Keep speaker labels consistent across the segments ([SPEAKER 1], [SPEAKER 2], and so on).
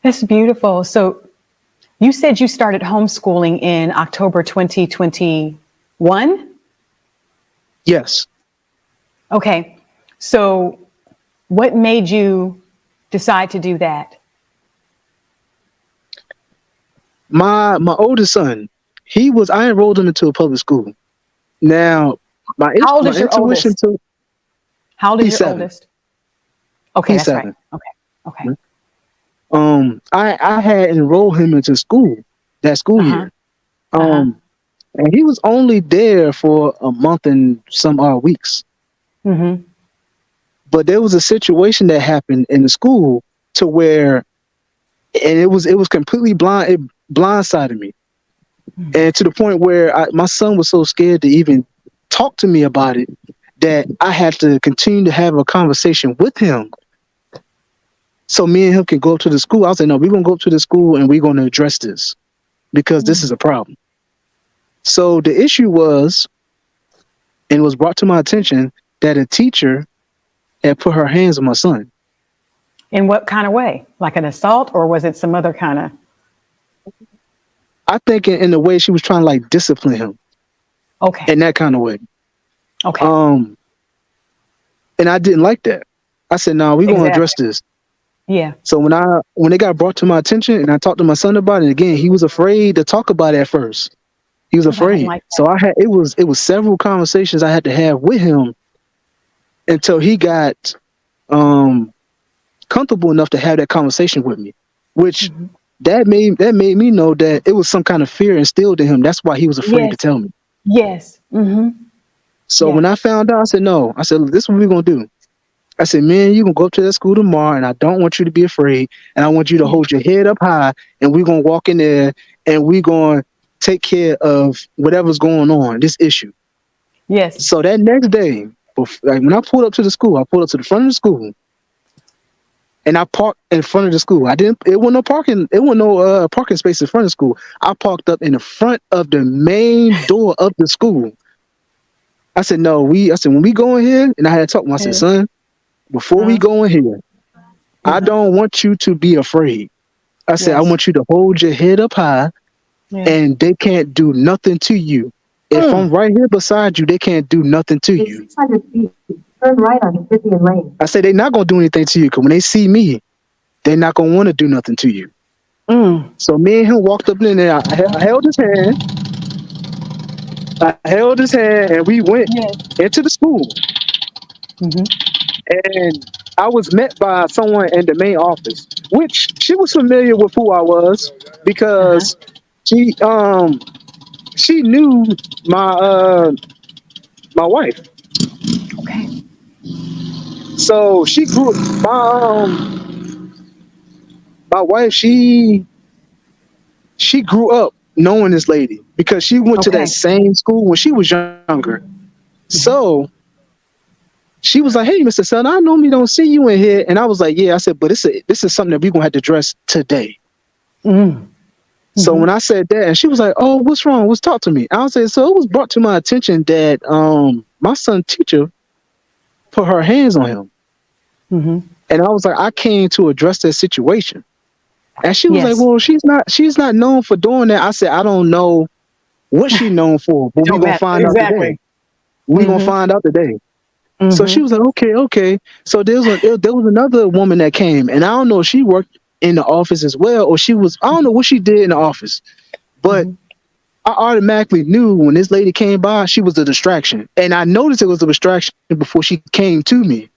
[SPEAKER 1] That's beautiful. So you said you started homeschooling in October 2021?
[SPEAKER 2] Yes.
[SPEAKER 1] Okay. So what made you decide to do that?
[SPEAKER 2] My oldest son, I enrolled him into a public school. Now,
[SPEAKER 1] How old
[SPEAKER 2] my
[SPEAKER 1] is your
[SPEAKER 2] intuition
[SPEAKER 1] oldest?
[SPEAKER 2] to
[SPEAKER 1] How old is
[SPEAKER 2] he's
[SPEAKER 1] your
[SPEAKER 2] 7.
[SPEAKER 1] oldest? Okay,
[SPEAKER 2] He's
[SPEAKER 1] that's right.
[SPEAKER 2] 7.
[SPEAKER 1] Okay. Okay.
[SPEAKER 2] I had enrolled him into school that school
[SPEAKER 1] Uh-huh.
[SPEAKER 2] year.
[SPEAKER 1] Uh-huh.
[SPEAKER 2] And he was only there for a month and some odd weeks.
[SPEAKER 1] Mm-hmm.
[SPEAKER 2] But there was a situation that happened in the school to where, and it was completely blind. It blindsided me, and to the point where my son was so scared to even talk to me about it that I had to continue to have a conversation with him. So me and him can go up to the school. I was like, no, we're gonna go up to the school and we're gonna address this because this is a problem. So the issue was, and it was brought to my attention that a teacher had put her hands on my son.
[SPEAKER 1] In what kind of way? Like an assault, or was it some other kind of?
[SPEAKER 2] I think in the way she was trying to like discipline him
[SPEAKER 1] Okay.
[SPEAKER 2] in that kind of way.
[SPEAKER 1] Okay.
[SPEAKER 2] Um, and I didn't like that. I said, no, we're gonna address
[SPEAKER 1] Exactly.
[SPEAKER 2] this.
[SPEAKER 1] Yeah.
[SPEAKER 2] So when it got brought to my attention and I talked to my son about it again, he was afraid to talk about it at first. He was
[SPEAKER 1] Because I don't
[SPEAKER 2] afraid.
[SPEAKER 1] like
[SPEAKER 2] So it was several conversations I had to have with him until he got um comfortable enough to have that conversation with me. Which
[SPEAKER 1] that.
[SPEAKER 2] that made me know that it was some kind of fear instilled in him. That's why he was afraid to
[SPEAKER 1] Yes.
[SPEAKER 2] tell me.
[SPEAKER 1] Yes. Mm-hmm.
[SPEAKER 2] So
[SPEAKER 1] Yeah.
[SPEAKER 2] when I found out, I said, no. I said, this is what we're gonna do. I said, man, you can go up to that school tomorrow, and I don't want you to be afraid, and I want you to
[SPEAKER 1] Yeah.
[SPEAKER 2] hold your head up high, and we're gonna walk in there, and we're gonna take care of whatever's going on, this issue.
[SPEAKER 1] Yes.
[SPEAKER 2] So that next day, like when I pulled up to the school, I pulled up to the front of the school, and I parked in front of the school. I didn't. It wasn't no parking. It wasn't no parking space in front of the school. I parked up in the front of the main door of the school. I said, no, I said, when we go in here, and I had to talk to him, I said,
[SPEAKER 1] Yeah.
[SPEAKER 2] son, before we go in here, I don't want you to be afraid. I said, I
[SPEAKER 1] Yes.
[SPEAKER 2] want you to hold your head up high
[SPEAKER 1] Yeah.
[SPEAKER 2] and they can't do nothing to you. If I'm
[SPEAKER 1] Mm.
[SPEAKER 2] right here beside you, they can't do nothing to
[SPEAKER 3] In
[SPEAKER 2] you.
[SPEAKER 3] 600 feet, turn right on the 50th lane.
[SPEAKER 2] I said, they're not going to do anything to you because when they see me, they're not going to want to do nothing to you.
[SPEAKER 1] Mm.
[SPEAKER 2] So me and him walked up in there. I held his hand. I held his hand and we went
[SPEAKER 1] Yes.
[SPEAKER 2] into the school.
[SPEAKER 1] Mm-hmm.
[SPEAKER 2] And I was met by someone in the main office, which she was familiar with who I was
[SPEAKER 1] Uh-huh.
[SPEAKER 2] because she she knew my wife.
[SPEAKER 1] Okay.
[SPEAKER 2] So she grew my wife she grew up knowing this lady because she went to that
[SPEAKER 1] Okay.
[SPEAKER 2] same school when she was younger.
[SPEAKER 1] Mm-hmm.
[SPEAKER 2] So she was like, "Hey, Mr. Seldon, I normally don't see you in here," and I was like, "Yeah." I said, "But this is something that we're gonna have to address today."
[SPEAKER 1] Mm.
[SPEAKER 2] So
[SPEAKER 1] Mm-hmm.
[SPEAKER 2] when I said that, and she was like, "Oh, what's wrong? What's talk to me?" I was saying, so it was brought to my attention that my son's teacher put her hands on him,
[SPEAKER 1] Mm-hmm.
[SPEAKER 2] and I was like, I came to address that situation, and she was like,
[SPEAKER 1] Yes.
[SPEAKER 2] "Well, she's not known for doing that." I said, "I don't know what she known for, but we
[SPEAKER 1] Don't
[SPEAKER 2] gonna
[SPEAKER 1] matter.
[SPEAKER 2] find out today.
[SPEAKER 1] Exactly.
[SPEAKER 2] We gonna
[SPEAKER 1] Mm-hmm.
[SPEAKER 2] find out today." So she
[SPEAKER 1] Mm-hmm.
[SPEAKER 2] was like, "Okay, okay." So there was another woman that came, and I don't know if she worked in the office as well, or I don't know what she did in the office, but
[SPEAKER 1] Mm-hmm.
[SPEAKER 2] I automatically knew when this lady came by, she was a distraction. And I noticed it was a distraction before she came to me.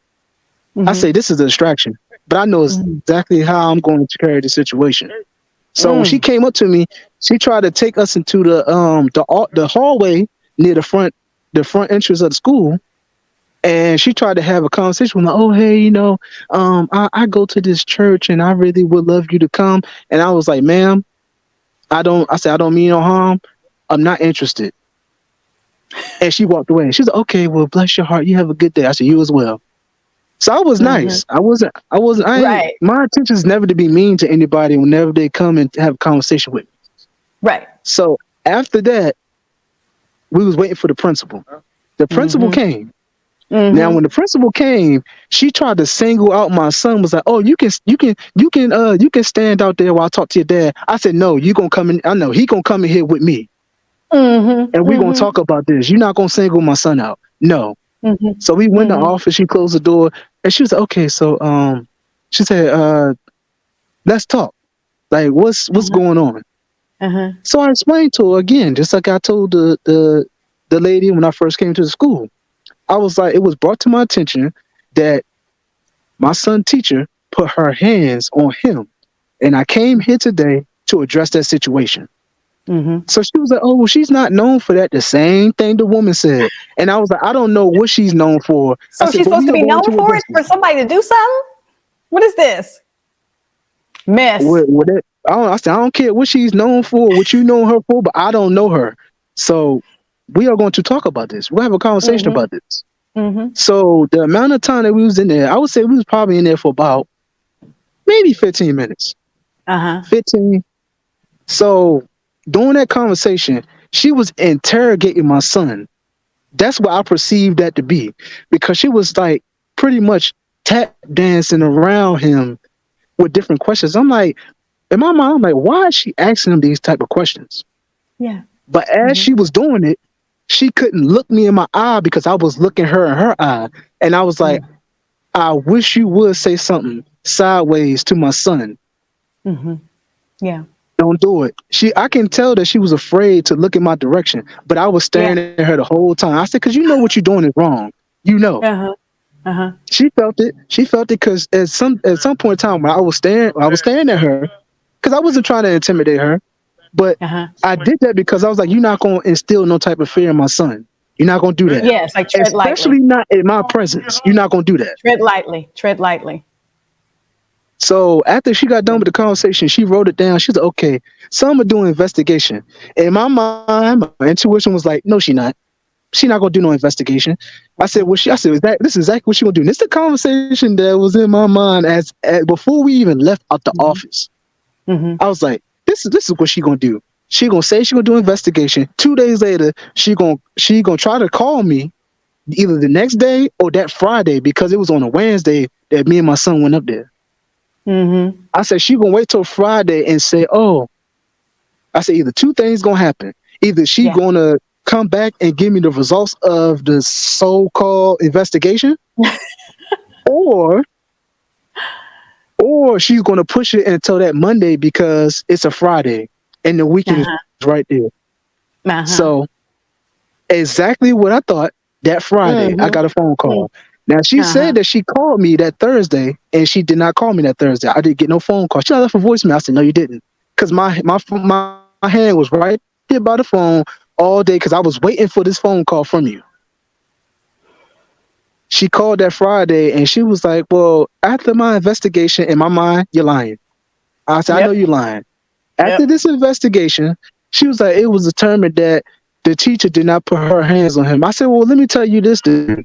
[SPEAKER 2] I
[SPEAKER 1] Mm-hmm.
[SPEAKER 2] say, this is a distraction, but I know
[SPEAKER 1] Mm-hmm.
[SPEAKER 2] exactly how I'm going to carry the situation. So when she
[SPEAKER 1] Mm.
[SPEAKER 2] came up to me, she tried to take us into the hallway near the front entrance of the school. And she tried to have a conversation with me, oh, hey, I go to this church and I really would love you to come. And I was like, ma'am, I said, I don't mean no harm. I'm not interested. And she walked away. She was like, okay, well, bless your heart. You have a good day. I said, you as well. So I was
[SPEAKER 1] Mm-hmm.
[SPEAKER 2] nice. I ain't,
[SPEAKER 1] Right.
[SPEAKER 2] my intention is never to be mean to anybody whenever they come and have a conversation with me.
[SPEAKER 1] Right.
[SPEAKER 2] So after that, we was waiting for the principal. The principal
[SPEAKER 1] Mm-hmm.
[SPEAKER 2] came Now, when the principal came, she tried to single out my son. Was like, "Oh, you can stand out there while I talk to your dad." I said, "No, you gonna come in. I know he gonna come in here with me, and we gonna talk about this. You're not gonna single my son out. No." So we went to the office. She closed the door, and she was like, "Okay, so she said, let's talk. Like, what's going on?" So I explained to her again, just like I told the lady when I first came to the school. I was like, it was brought to my attention that my son teacher put her hands on him, and I came here today to address that situation. So she was like, "Oh, well, she's not known for that." The same thing the woman said, and I was like, "I don't know what she's known for." I
[SPEAKER 1] So
[SPEAKER 2] said,
[SPEAKER 1] she's
[SPEAKER 2] "But
[SPEAKER 1] supposed
[SPEAKER 2] we
[SPEAKER 1] to
[SPEAKER 2] are
[SPEAKER 1] be
[SPEAKER 2] going
[SPEAKER 1] known
[SPEAKER 2] to
[SPEAKER 1] for it, for
[SPEAKER 2] investigate."
[SPEAKER 1] somebody to do something? What is this? Mess.
[SPEAKER 2] I said, "I don't care what she's known for, what you know her for, but I don't know her. So we are going to talk about this. We'll have a conversation about this." So the amount of time that we was in there, I would say we was probably in there for about maybe 15 minutes. 15. So during that conversation, she was interrogating my son. That's what I perceived that to be, because she was like pretty much tap dancing around him with different questions. I'm like, in my mind, I'm like, why is she asking him these type of questions?
[SPEAKER 1] Yeah.
[SPEAKER 2] But as she was doing it, she couldn't look me in my eye because I was looking her in her eye. And I was like, I wish you would say something sideways to my son.
[SPEAKER 1] Yeah.
[SPEAKER 2] Don't do it. I can tell that she was afraid to look in my direction, but I was
[SPEAKER 1] Yeah.
[SPEAKER 2] staring at her the whole time. I said, "Cause you know what you're doing is wrong. You know." She felt it. She felt it because at some point in time when I was staring at her, because I wasn't trying to intimidate her, but I did that because I was like, "You're not gonna instill no type of fear in my son. You're not gonna do that,
[SPEAKER 1] Yes, like tread lightly.
[SPEAKER 2] especially not in my presence. You're not gonna do that."
[SPEAKER 1] Tread lightly. Tread lightly.
[SPEAKER 2] So after she got done with the conversation, she wrote it down. She's like, "Okay, so I'm gonna do an investigation." In my mind, my intuition was like, "No, she not. She not gonna do no investigation." I said, "Well, I said, this is exactly what she gonna do." And this is the conversation that was in my mind as before we even left out the office. I was like, this is what she gonna do. She gonna say she gonna do an investigation. 2 days later, she gonna try to call me either the next day or that Friday, because it was on a Wednesday that me and my son went up there. I said she gonna wait till Friday and say, "Oh," I said, either two things gonna happen. Either she
[SPEAKER 1] Yeah.
[SPEAKER 2] gonna come back and give me the results of the so-called investigation, or she's gonna push it until that Monday because it's a Friday and the weekend is right there. So exactly what I thought. That Friday, I got a phone call. Now she said that she called me that Thursday, and she did not call me that Thursday. I didn't get no phone call. She left a voicemail. I said, "No, you didn't," because my hand was right there by the phone all day because I was waiting for this phone call from you. She called that Friday, and she was like, "Well, after my investigation, in my mind, you're lying." I said, "I know
[SPEAKER 1] Yep.
[SPEAKER 2] you're lying." After
[SPEAKER 1] Yep.
[SPEAKER 2] this investigation, she was like, "It was determined that the teacher did not put her hands on him." I said, "Well, let me tell you this, dude.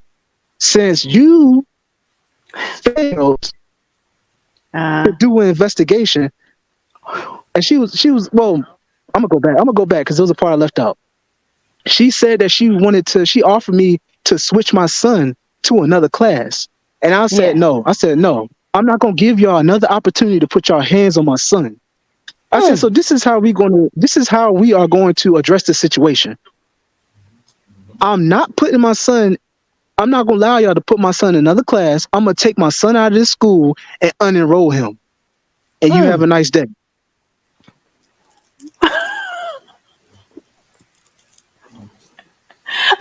[SPEAKER 2] Since you failed to do an investigation," and she was well, I'm gonna go back because there was a part I left out. She said that she offered me to switch my son to another class. And I said
[SPEAKER 1] Yeah.
[SPEAKER 2] no. I said, "No, I'm not gonna give y'all another opportunity to put your hands on my son." I said, "So this is how we are going to address the situation. I'm not putting my son, I'm not gonna allow y'all to put my son in another class. I'm gonna take my son out of this school and unenroll him. And you have a nice day."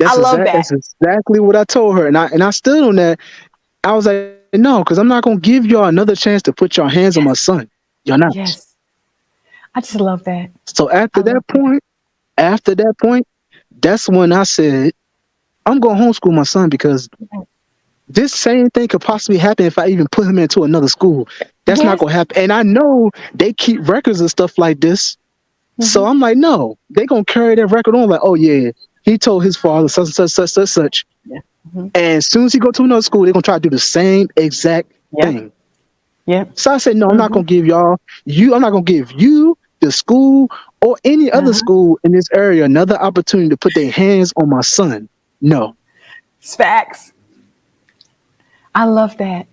[SPEAKER 1] I love that.
[SPEAKER 2] That's exactly what I told her. And I stood on that. I was like, "No, because I'm not gonna give y'all another chance to put your hands on my
[SPEAKER 1] Yes.
[SPEAKER 2] son. You're not."
[SPEAKER 1] Yes. I just love that.
[SPEAKER 2] So
[SPEAKER 1] I love that.
[SPEAKER 2] after that point, that's when I said, "I'm gonna homeschool my son because this same thing could possibly happen if I even put him into another school. That's not
[SPEAKER 1] Yes.
[SPEAKER 2] gonna happen." And I know they keep records of stuff like this. So
[SPEAKER 1] Mm-hmm.
[SPEAKER 2] I'm like, no, they gonna carry that record on, like, "Oh yeah, he told his father such and such, such, such, such."
[SPEAKER 1] Yeah. Mm-hmm.
[SPEAKER 2] And as soon as he go to another school, they're gonna try to do the same exact
[SPEAKER 1] Yep.
[SPEAKER 2] thing.
[SPEAKER 1] Yep.
[SPEAKER 2] So I said, "No, I'm not
[SPEAKER 1] Mm-hmm.
[SPEAKER 2] gonna give I'm not gonna give you, the school, or any other
[SPEAKER 1] Uh-huh.
[SPEAKER 2] school in this area another opportunity to put their hands on my son. No."
[SPEAKER 1] Facts. I love that.